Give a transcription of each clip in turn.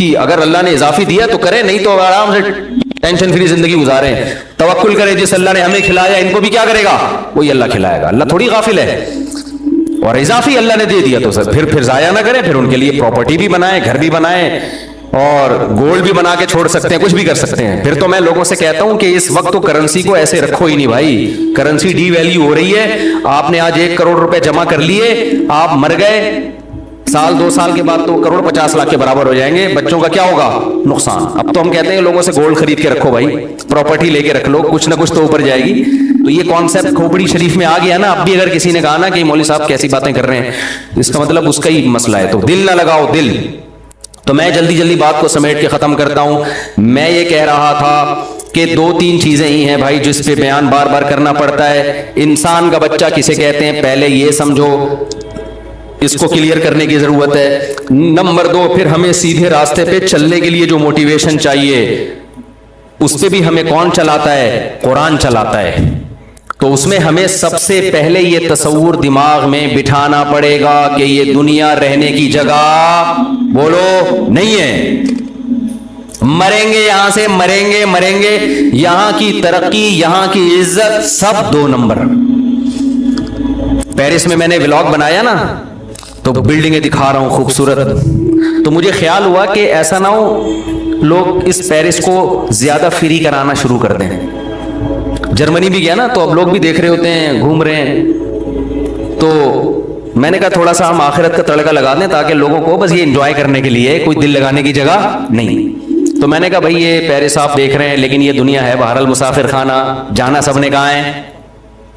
कि अगर अल्लाह ने इजाफी दिया तो करें, नहीं तो आराम से टेंशन फ्री जिंदगी गुजारें, तवक्कुल करें, जिस अल्लाह ने हमें खिलाया इनको भी क्या करेगा, वही अल्लाह खिलाएगा। अल्लाह थोड़ी गाफिल है। और इजाफी अल्लाह ने दे दिया तो सर फिर जाया ना करें, फिर उनके लिए प्रॉपर्टी भी बनाए, घर भी बनाए और गोल्ड भी बना के छोड़ सकते हैं, कुछ भी कर सकते हैं। फिर तो मैं लोगों से कहता हूं कि इस वक्त तो करेंसी को ऐसे रखो ही नहीं भाई, करेंसी डी वैल्यू हो रही है। आपने आज 1 करोड़ रुपए जमा कर लिए, आप मर गए, साल 2 साल के बाद तो करोड़ 50 लाख के बराबर हो जाएंगे, बच्चों का क्या होगा, नुकसान। अब तो हम कहते हैं लोगों से गोल्ड खरीद के रखो भाई, प्रॉपर्टी लेके रख लो, कुछ ना कुछ तो ऊपर जाएगी। तो ये कॉन्सेप्ट खोपड़ी शरीफ में आ गया ना। अब भी अगर किसी ने कहा ना कि मौलवी साहब कैसी बातें कर रहे हैं, इसका मतलब उसका ही मसला है। तो दिल ना लगाओ, दिल। तो मैं जल्दी जल्दी बात को समेट के खत्म करता हूं। मैं ये कह रहा था कि 2-3 चीजें ही हैं भाई जिस पे बयान बार बार करना पड़ता है। इंसान का बच्चा किसे कहते हैं, पहले ये समझो, इसको क्लियर करने की जरूरत है। नंबर 2, फिर हमें सीधे रास्ते पे चलने के लिए जो मोटिवेशन चाहिए, उस पे भी हमें कौन चलाता है, कुरान चलाता है। तो उसमें हमें सबसे पहले ये तसव्वुर दिमाग में बिठाना पड़ेगा कि ये दुनिया रहने की जगह, बोलो, नहीं है। मरेंगे, यहां से मरेंगे, यहां की तरक्की, यहां की इज्जत सब 2 नंबर। पेरिस में मैंने व्लॉग बनाया ना, तो बिल्डिंगें दिखा रहा हूं खूबसूरत, तो मुझे ख्याल हुआ कि ऐसा ना हो लोग इस पेरिस को ज्यादा फ्री कराना शुरू कर दें। जर्मनी भी गया ना, तो अब लोग भी देख रहे होते हैं, घूम रहे हैं। तो मैंने कहा थोड़ा सा हम आखिरत का तड़का लगा दें ताकि लोगों को बस ये एंजॉय करने के लिए, कोई दिल लगाने की जगह नहीं। तो मैंने कहा भाई ये पेरिस आप देख रहे हैं, लेकिन ये दुनिया है बहरहाल मुसाफिर खाना, जाना सबने कहा है।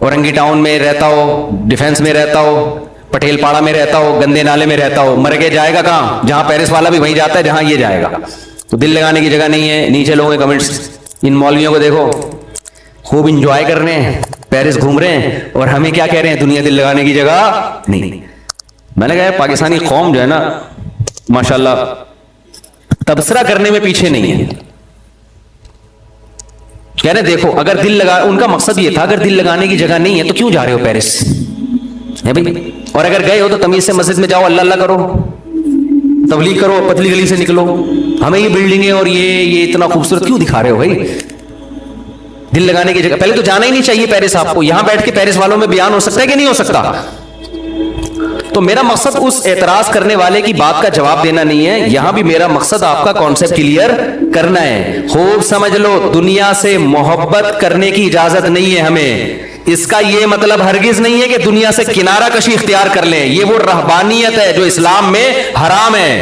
औरंगी टाउन में रहता हो, डिफेंस में रहता हो, पटेल पाड़ा में रहता हो, गंदे नाले में रहता हो, मर के जाएगा कहाँ, जहां पेरिस वाला भी वहीं जाता है जहां ये जाएगा। तो दिल लगाने की जगह नहीं है। नीचे लोगों के कमेंट्स, इन मौलवियों को देखो खूब इंजॉय कर रहे हैं, पेरिस घूम रहे हैं, और हमें क्या कह रहे हैं, दुनिया दिल लगाने की जगह नहीं। मैंने कहा पाकिस्तानी कौम जो है ना माशाल्लाह तबसरा करने में पीछे नहीं है। कह रहे देखो अगर दिल लगा, उनका मकसद ये था अगर दिल लगाने की जगह नहीं है तो क्यों जा रहे हो पेरिस, है भाई। और अगर गए हो तो तमीज से मस्जिद में जाओ, अल्लाह अल्लाह करो, तबलीग करो, पतली गली से निकलो। हमें ये बिल्डिंगें और ये इतना खूबसूरत क्यों दिखा रहे हो भाई, दिल लगाने की जगह। पहले तो जाना ही नहीं चाहिए पेरिस आपको। यहां बैठ के पेरिस वालों में बयान हो सकता है कि नहीं हो सकता। तो मेरा मकसद उस एतराज करने वाले की बात का जवाब देना नहीं है, यहां भी मेरा मकसद आपका कॉन्सेप्ट क्लियर करना है। खूब समझ लो, दुनिया से मोहब्बत करने की इजाजत नहीं है हमें। इसका यह मतलब हरगिज नहीं है कि दुनिया से किनारा कशी इख्तियार कर लें। यह वो रहबानियत है जो इस्लाम में हराम है।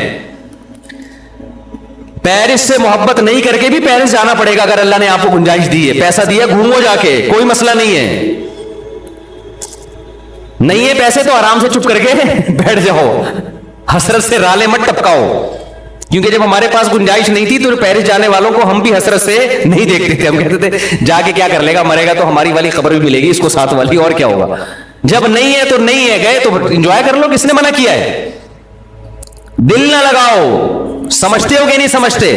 पेरिस से मोहब्बत नहीं करके भी पेरिस जाना पड़ेगा अगर अल्लाह ने आपको गुंजाइश दी है, पैसा दिया, घूमो जाके, कोई मसला नहीं है। नहीं है पैसे तो आराम से चुप करके बैठ जाओ, हसरत से राले मत टपकाओ। क्योंकि जब हमारे पास गुंजाइश नहीं थी तो पेरिस जाने वालों को हम भी हसरत से नहीं देखते थे। हम कहते थे जाके क्या कर लेगा, मरेगा तो हमारी वाली खबर भी मिलेगी इसको, साथ वाली, और क्या होगा। जब नहीं है तो नहीं है, गए तो एंजॉय कर लो, किसने मना किया है। दिल ना लगाओ। समझते हो कि नहीं समझते।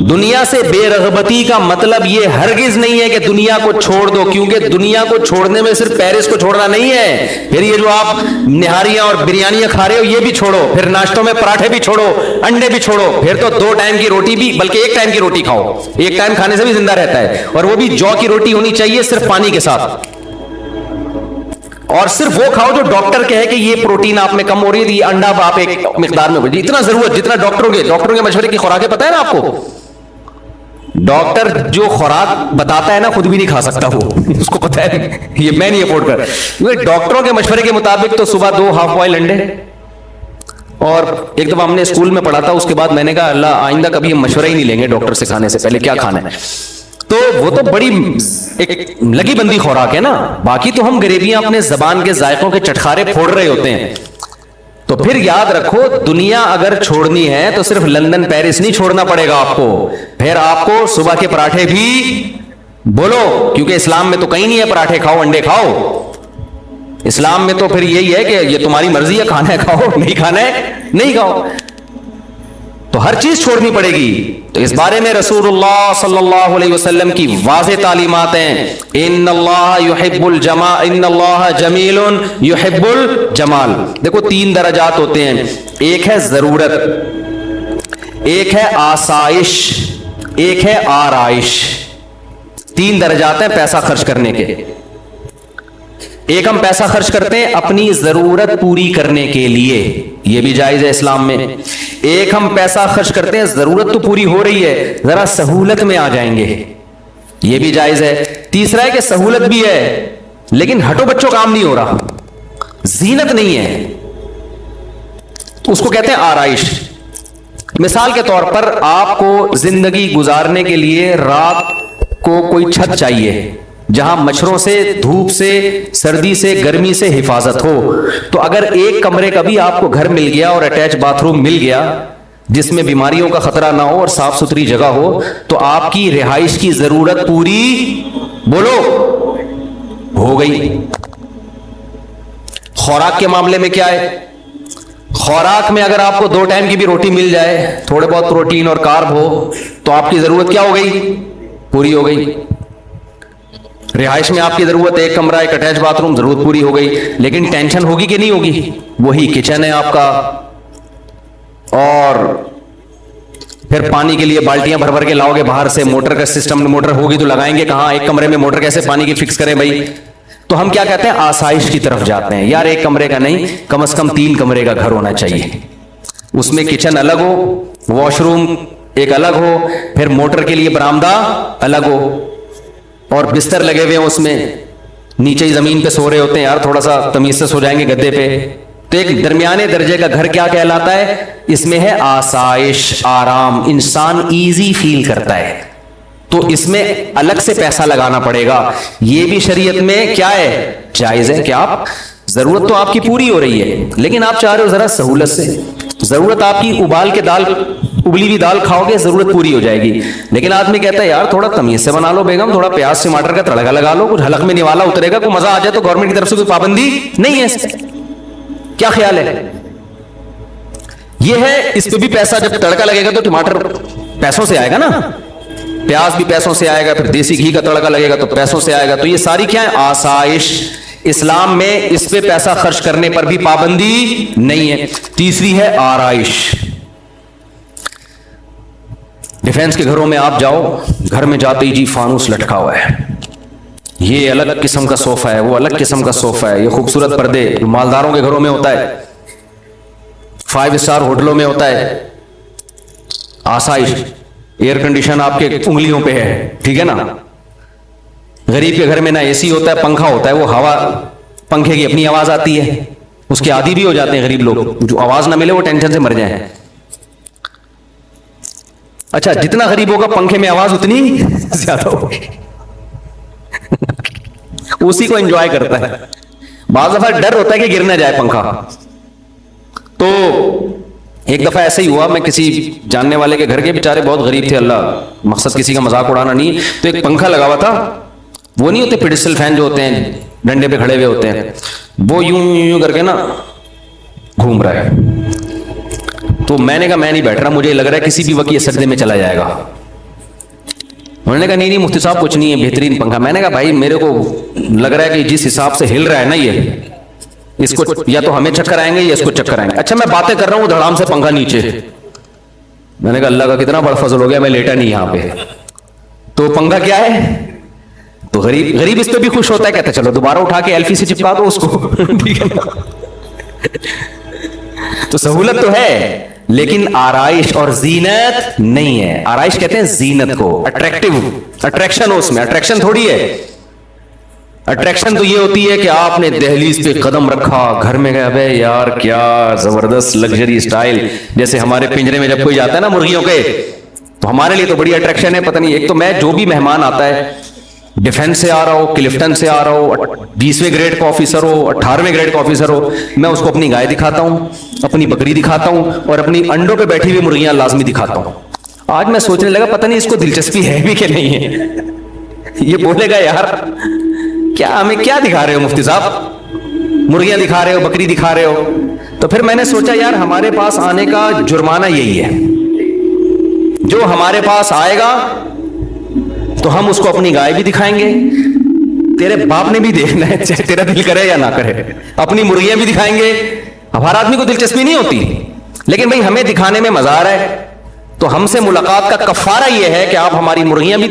दुनिया से बेरगबती का मतलब यह हरगिज नहीं है कि दुनिया को छोड़ दो, क्योंकि दुनिया को छोड़ने में सिर्फ पेरिस को छोड़ना नहीं है। फिर ये जो आप निहारियां और बिरयानियां खा रहे हो ये भी छोड़ो, फिर नाश्तों में पराठे भी छोड़ो, अंडे भी छोड़ो, फिर तो 2 टाइम की रोटी भी, बल्कि 1 टाइम की रोटी खाओ। 1 टाइम खाने से भी जिंदा रहता है, और वो भी जौ की रोटी होनी चाहिए सिर्फ पानी के साथ। और सिर्फ वो खाओ जो डॉक्टर कहे कि ये प्रोटीन आप में कम हो रही है, ये अंडा आप एक मिकदार में, इतना जरूरत जितना डॉक्टरों के मशवरे की खुराकें पता है ना आपको। डॉक्टर जो खुराक बताता है ना खुद भी नहीं खा सकता वो, उसको पता है ये मैं नहीं अफोर्ड कर। क्योंकि डॉक्टरों के मशवरे के मुताबिक तो सुबह 2 हाफ बॉइल अंडे, और एक दफा हमने स्कूल में पढ़ा था, उसके बाद मैंने कहा अल्लाह आइंदा कभी हम मशवरा ही नहीं लेंगे डॉक्टर से खाने से पहले क्या खाना है। तो वो तो बड़ी एक लगी बंदी खुराक है ना। बाकी तो हम गरीबियां अपने जबान के जायकों के चटखारे फोड़ रहे होते हैं। तो फिर याद रखो, दुनिया अगर छोड़नी है तो सिर्फ लंदन पेरिस नहीं छोड़ना पड़ेगा आपको, फिर आपको सुबह के पराठे भी बोलो, क्योंकि इस्लाम में तो कहीं नहीं है पराठे खाओ अंडे खाओ। इस्लाम में तो फिर यही है कि ये तुम्हारी मर्जी है, खाना है खाओ, नहीं खाना है नहीं खाओ। तो हर चीज छोड़नी पड़ेगी। तो इस बारे में रसूलुल्लाह सल्लल्लाहु अलैहि वसल्लम की वाज़ेह तालीमात हैं, इन्नल्लाह युहिब्बुल जमा, इन्नल्लाह जमीलुन युहिब्बुल जमाल। देखो 3 दर्जात होते हैं, एक है जरूरत, ایک ہے آسائش، ایک ہے آرائش. 3 درجات ہیں پیسہ خرچ کرنے کے. ایک ہم پیسہ خرچ کرتے ہیں اپنی ضرورت پوری کرنے کے لیے، یہ بھی جائز ہے اسلام میں. ایک ہم پیسہ خرچ کرتے ہیں ضرورت تو پوری ہو رہی ہے، ذرا سہولت میں آ جائیں گے، یہ بھی جائز ہے. تیسرا ہے کہ سہولت بھی ہے لیکن ہٹو بچوں کام نہیں ہو رہا، زینت نہیں ہے، تو اس کو کہتے ہیں آرائش. مثال کے طور پر آپ کو زندگی گزارنے کے لیے رات کو کوئی چھت چاہیے جہاں مچھروں سے، دھوپ سے، سردی سے، گرمی سے حفاظت ہو. تو اگر ایک کمرے کا بھی آپ کو گھر مل گیا اور اٹیچ باتھ روم مل گیا جس میں بیماریوں کا خطرہ نہ ہو اور صاف ستھری جگہ ہو، تو آپ کی رہائش کی ضرورت پوری بولو ہو گئی. خوراک کے معاملے میں کیا ہے؟ خوراک میں اگر آپ کو 2 ٹائم کی بھی روٹی مل جائے، تھوڑے بہت پروٹین اور کارب ہو، تو آپ کی ضرورت کیا ہو گئی؟ پوری ہو گئی. رہائش میں آپ کی ضرورت ایک کمرہ، ایک اٹیچ باتھ روم، ضرورت پوری ہو گئی. لیکن ٹینشن ہوگی کہ نہیں ہوگی؟ وہی کچن ہے آپ کا، اور پھر پانی کے لیے بالٹیاں بھر بھر کے لاؤ گے باہر سے. موٹر کا سسٹم، موٹر ہوگی تو لگائیں گے کہاں؟ ایک کمرے میں موٹر کیسے پانی کی فکس کریں بھائی؟ تو ہم کیا کہتے ہیں؟ آسائش کی طرف جاتے ہیں. یار ایک کمرے کا نہیں، کم از کم 3 کمرے کا گھر ہونا چاہیے. اس میں کچن الگ ہو، واش روم ایک الگ ہو، پھر موٹر کے لیے برآمدہ الگ ہو، اور بستر لگے ہوئے ہیں اس میں. نیچے ہی زمین پہ سو رہے ہوتے ہیں، یار تھوڑا سا تمیز سے سو جائیں گے گدے پہ. تو ایک درمیانے درجے کا گھر کیا کہلاتا ہے؟ اس میں ہے آسائش، آرام، انسان ایزی فیل کرتا ہے. تو اس میں الگ سے پیسہ لگانا پڑے گا. یہ بھی شریعت میں کیا ہے؟ جائز ہے کہ آپ ضرورت تو آپ کی پوری ہو رہی ہے لیکن آپ چاہ رہے ہو ذرا سہولت سے. ضرورت آپ کی ابال کے دال، ابلی ہوئی دال کھاؤ گے ضرورت پوری ہو جائے گی. لیکن آدمی کہتا ہے یار تھوڑا تمیز سے بنا لو بیگم، تھوڑا پیاز ٹماٹر کا تڑکا لگا لو، کچھ حلق میں نوالا اترے گا، کوئی مزہ آ جائے. تو گورنمنٹ کی طرف سے کوئی پابندی نہیں ہے اس پہ. کیا خیال ہے؟ یہ ہے. اس پہ بھی پیسہ جب تڑکا لگے گا تو ٹماٹر پیسوں سے آئے گا نا، پیاز بھی پیسوں سے آئے گا، پھر دیسی گھی کا تڑکا لگے گا تو پیسوں سے آئے گا. تو یہ ساری کیا ہے؟ آسائش. اسلام میں اس پہ پیسہ خرچ کرنے پر بھی پابندی نہیں ہے. تیسری ہے آرائش. ڈیفینس کے گھروں میں آپ جاؤ، گھر میں جاتے ہی جی فانوس لٹکا ہوا ہے، یہ الگ قسم کا صوفہ ہے، وہ الگ قسم کا صوفہ ہے، یہ خوبصورت پردے مالداروں کے گھروں میں ہوتا ہے، 5 اسٹار ہوٹلوں میں ہوتا ہے. آسائش. ایئر کنڈیشن آپ کے انگلیوں پہ ہے، ٹھیک ہے نا. غریب کے گھر میں نہ اے سی ہوتا ہے، پنکھا ہوتا ہے، وہ ہوا پنکھے کی اپنی آواز آتی ہے. اس کے عادی بھی ہو جاتے ہیں غریب لوگ، جو آواز نہ ملے وہ ٹینشن سے مر جائیں. اچھا جتنا غریب ہوگا پنکھے میں آواز اتنی زیادہ ہوگی. اسی کو انجوائے کرتا ہے. بعض دفعہ ڈر ہوتا ہے کہ گر نہ جائے پنکھا. تو ایک دفعہ ایسے ہی ہوا، میں کسی جاننے والے کے گھر کے، بیچارے بہت غریب تھے، اللہ مقصد کسی کا مذاق اڑانا نہیں. تو ایک پنکھا لگا ہوا تھا، وہ نہیں ہوتے پیڈسٹل فین جو ہوتے ہیں ڈنڈے پہ کھڑے ہوئے ہوتے ہیں، وہ یوں یوں کر کے نا گھوم رہا ہے. تو میں نے کہا میں نہیں بیٹھ رہا، مجھے لگ رہا ہے کسی بھی وقت یہ سجدے میں چلا جائے گا. انہوں نے کہا نہیں مفتی صاحب کچھ نہیں ہے، بہترین پنکھا. میں نے کہا بھائی میرے کو لگ رہا ہے کہ جس حساب سے ہل رہا ہے نا یہ، اس کو یا تو ہمیں چکر آئیں گے یا اس کو چکر آئیں گے. اچھا میں باتیں کر رہا ہوں، دھڑام سے پنکھا نیچے. میں نے کہا اللہ کا کتنا بڑا فضل ہو گیا، میں لیٹا نہیں یہاں پہ. تو پنکھا کیا ہے؟ تو غریب اس پہ بھی خوش ہوتا ہے، کہتا ہے چلو دوبارہ اٹھا کے ایلفی سے چپکا دو اس کو. ٹھیک ہے. تو سہولت تو ہے لیکن آرائش اور زینت نہیں ہے. آرائش کہتے ہیں زینت کو، اٹریکشن ہو اس میں. اٹریکشن تھوڑی ہے. اٹریکشن تو یہ ہوتی ہے کہ آپ نے دہلیز پہ قدم رکھا، گھر میں گئے ابے یار کیا زبردست لگژری سٹائل. جیسے ہمارے پنجرے میں جب کوئی جاتا ہے نا مرغیوں کے، تو ہمارے لیے تو بڑی اٹریکشن ہے. پتہ نہیں، ایک تو میں جو بھی مہمان آتا ہے، ڈیفینس سے آ رہا ہو، کلفٹن سے آ رہا ہو، 20ویں گریڈ کا آفیسر ہو، 18ویں گریڈ کا آفیسر ہو، میں اس کو اپنی گائے دکھاتا ہوں، اپنی بکری دکھاتا ہوں، اور اپنی انڈوں پہ بیٹھی ہوئی مرغیاں لازمی دکھاتا ہوں. آج میں سوچنے لگا پتہ نہیں اس کو دلچسپی ہے بھی کہ نہیں ہے. یہ بولے گا یار کیا ہمیں کیا دکھا رہے ہو مفتی صاحب، مرغیاں دکھا رہے ہو، بکری دکھا رہے ہو. تو پھر میں نے سوچا یار ہمارے پاس آنے کا جرمانہ یہی ہے، جو ہمارے پاس آئے گا تو ہم اس کو اپنی گائے بھی دکھائیں گے، تیرے باپ نے بھی دیکھنا ہے چاہے تیرا دل کرے یا نہ کرے، اپنی مرغیاں بھی دکھائیں گے. ہر آدمی کو دلچسپی نہیں ہوتی، لیکن بھائی ہمیں دکھانے میں مزہ آ رہا ہے. تو ہم سے ملاقات کا کفارہ یہ ہے کہ آپ ہماری مرغیاں بھی